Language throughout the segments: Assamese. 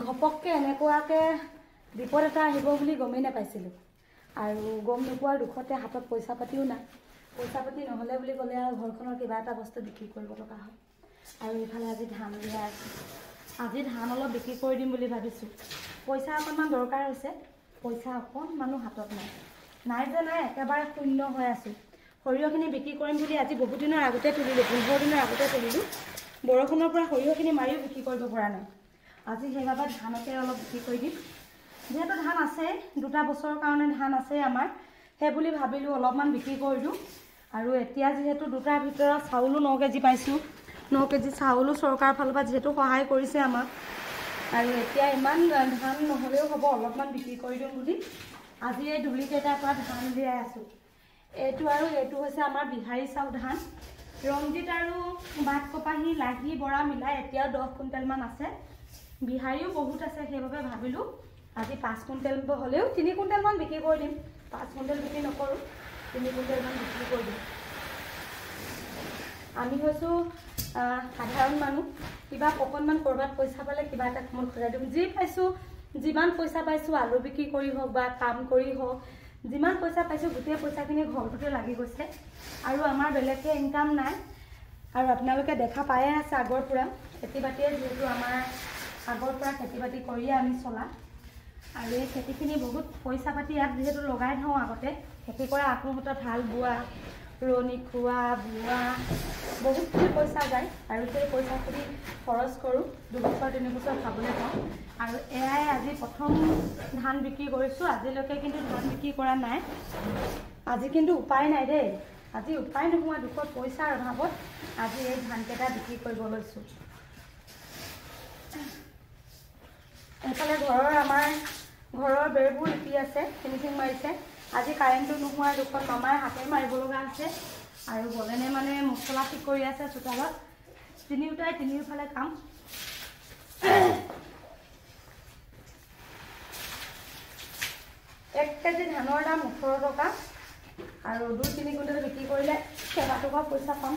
ঘপককে এনেকুৱাকে বিপদ এটা আহিব বুলি গমেই নাপাইছিলোঁ আৰু গম নোপোৱাৰ দুখতে হাতত পইচা পাতিও নাই পইচা পাতি নহ'লে বুলি ক'লে আৰু ঘৰখনৰ কিবা এটা বস্তু বিক্ৰী কৰিব লগা হয় আৰু ইফালে আজি ধান উলিয়াই আছোঁ আজি ধান অলপ বিক্ৰী কৰি দিম বুলি ভাবিছোঁ পইচা অকণমান দৰকাৰ হৈছে পইচা অকণমানো হাতত নাই যে নাই একেবাৰে শূন্য হৈ আছোঁ সৰিয়হখিনি বিক্ৰী কৰিম বুলি আজি বহুত দিনৰ আগতে তুলিলোঁ 15 দিনৰ আগতে তুলিলোঁ বৰষুণৰ পৰা সৰিয়হখিনি মাৰিও বিক্ৰী কৰিব পৰা নাই আজি সেইবাবে ধানকে অলপ বিক্ৰী কৰি দিম যেহেতু ধান আছে দুটা বছৰৰ কাৰণে ধান আছে আমাৰ সেই বুলি ভাবিলোঁ অলপমান বিক্ৰী কৰি দিওঁ আৰু এতিয়া যেহেতু দুটাৰ ভিতৰত চাউলো 9 কেজি পাইছোঁ 9 কেজি চাউলো চৰকাৰৰ ফালৰ পৰা যেহেতু সহায় কৰিছে আমাক আৰু এতিয়া ইমান ধান নহ'লেও হ'ব অলপমান বিক্ৰী কৰি দিওঁ বুলি আজি এই দুলিকেইটাৰ পৰা ধান উলিয়াই আছোঁ এইটো আৰু এইটো হৈছে আমাৰ বিহাৰী চাউল ধান ৰঞ্জিত আৰু বাট কপাহী লাহি বৰা মিলাই এতিয়াও 10 কুইণ্টেলমান আছে বিহাৰীও বহুত আছে সেইবাবে ভাবিলোঁ আজি 5 কুইণ্টেল হ'লেও 3 কুইণ্টেলমান বিক্ৰী কৰি দিম 5 কুইণ্টেল বিক্ৰী নকৰোঁ 3 কুইণ্টেলমান বিক্ৰী কৰি দিম আমি হৈছোঁ সাধাৰণ মানুহ কিবা অকণমান ক'ৰবাত পইচা পালে কিবা এটা কামত খটাই দিম যি পাইছোঁ যিমান পইচা পাইছোঁ আলু বিক্ৰী কৰি হওক বা কাম কৰি হওক যিমান পইচা পাইছোঁ গোটেই পইচাখিনি ঘৰটোতে লাগি গৈছে আৰু আমাৰ বেলেগকৈ ইনকাম নাই আৰু আপোনালোকে দেখা পায়ে আছে আগৰ পৰা খেতি বাতিয়ে যিহেতু আমাৰ আগৰ পৰা খেতি বাতি কৰিয়ে আমি চলা আৰু এই খেতিখিনি বহুত পইচা পাতি ইয়াত যিহেতু লগাই থওঁ আগতে খেতি কৰা আত্মহত্যাত হাল বোৱা ৰোৱনী খোৱা বোৱা বহুতখিনি পইচা যায় আৰু সেই পইচাখিনি খৰচ কৰোঁ 2 বছৰ 3 বছৰ খাবলৈ পাওঁ আৰু এয়াই আজি প্ৰথম ধান বিক্ৰী কৰিছোঁ আজিলৈকে কিন্তু ধান বিক্ৰী কৰা নাই আজি কিন্তু উপায় নাই দেই আজি উপায় নোহোৱা দুখত পইচাৰ অভাৱত আজি এই ধানকেইটা বিক্ৰী কৰিব লৈছোঁ এইফালে আমাৰ ঘৰৰ বেৰবোৰ লিপি আছে ফিনিচিং মাৰিছে আজি কাৰেণ্টটো নোহোৱাৰ দুখত মামাই হাতে মাৰিব লগা আছে আৰু বলেনে মানে মছলা ঠিক কৰি আছে চোতালত তিনিওটাই তিনিওফালে কাম 1 কেজি ধানৰ দাম 18 টকা আৰু 2-3 কুইণ্টেল বিক্ৰী কৰিলে কেইবাটকা পইচা পাম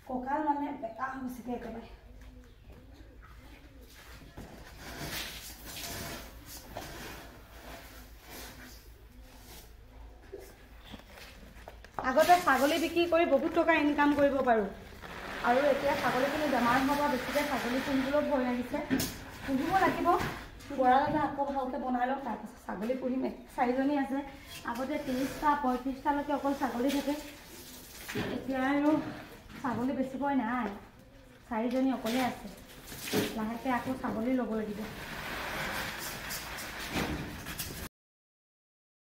কঁকাল মানে বেকা হৈছেগৈ একেবাৰে আগতে ছাগলী বিক্ৰী কৰি বহুত টকা ইনকাম কৰিব পাৰোঁ আৰু এতিয়া ছাগলীখিনি বেমাৰ হোৱাৰ পৰা বেছিকৈ ছাগলী পুহিবলৈও ভয় লাগিছে পুহিব লাগিব গঁৰাল এটা আকৌ ভালকৈ বনাই লওঁ তাৰপাছত ছাগলী পুহিম 4জনী আছে আগতে 30টা 35টালৈকে অকল ছাগলী থাকে এতিয়া আৰু ছাগলী বেছিকৈ নাই 4জনী অকলে আছে লাহেকৈ আকৌ ছাগলী ল'ব লাগিব